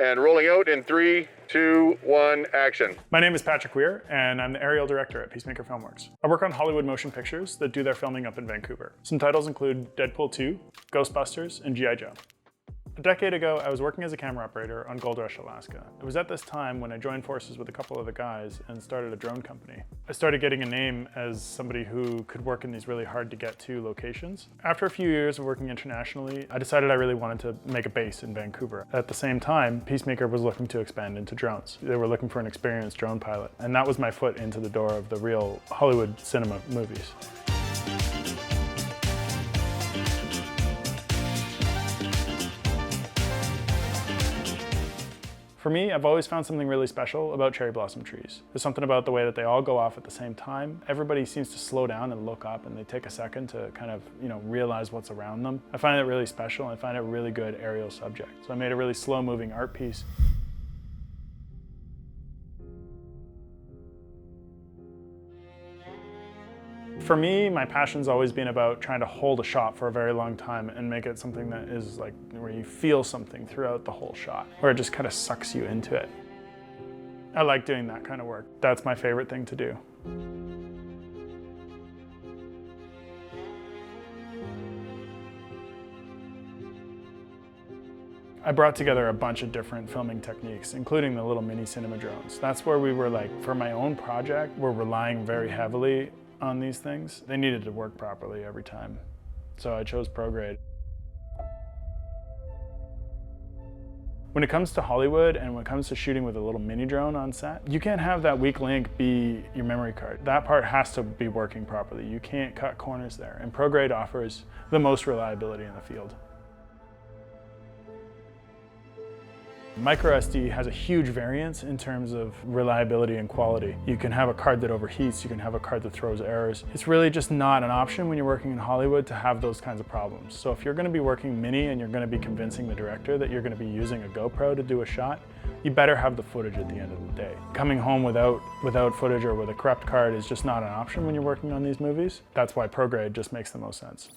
And rolling out in 3, 2, 1, action. My name is Patrick Weir, and I'm the aerial director at Peacemaker Filmworks. I work on Hollywood motion pictures that do their filming up in Vancouver. Some titles include Deadpool 2, Ghostbusters, and G.I. Joe. A decade ago, I was working as a camera operator on Gold Rush, Alaska. It was at this time when I joined forces with a couple other guys and started a drone company. I started getting a name as somebody who could work in these really hard to get to locations. After a few years of working internationally, I decided I really wanted to make a base in Vancouver. At the same time, Peacemaker was looking to expand into drones. They were looking for an experienced drone pilot, and that was my foot into the door of the real Hollywood cinema movies. For me, I've always found something really special about cherry blossom trees. There's something about the way that they all go off at the same time. Everybody seems to slow down and look up, and they take a second to kind of, realize what's around them. I find it really special, and I find it a really good aerial subject. So I made a really slow-moving art piece. For me, my passion's always been about trying to hold a shot for a very long time and make it something that is like where you feel something throughout the whole shot, where it just kind of sucks you into it. I like doing that kind of work. That's my favorite thing to do. I brought together a bunch of different filming techniques, including the little mini cinema drones. That's where we were like, for my own project, we're relying very heavily on these things. They needed to work properly every time. So I chose ProGrade. When it comes to Hollywood and when it comes to shooting with a little mini drone on set, you can't have that weak link be your memory card. That part has to be working properly. You can't cut corners there. And ProGrade offers the most reliability in the field. MicroSD has a huge variance in terms of reliability and quality. You can have a card that overheats, you can have a card that throws errors. It's really just not an option when you're working in Hollywood to have those kinds of problems. So if you're going to be working mini and you're going to be convincing the director that you're going to be using a GoPro to do a shot, you better have the footage at the end of the day. Coming home without footage or with a corrupt card is just not an option when you're working on these movies. That's why ProGrade just makes the most sense.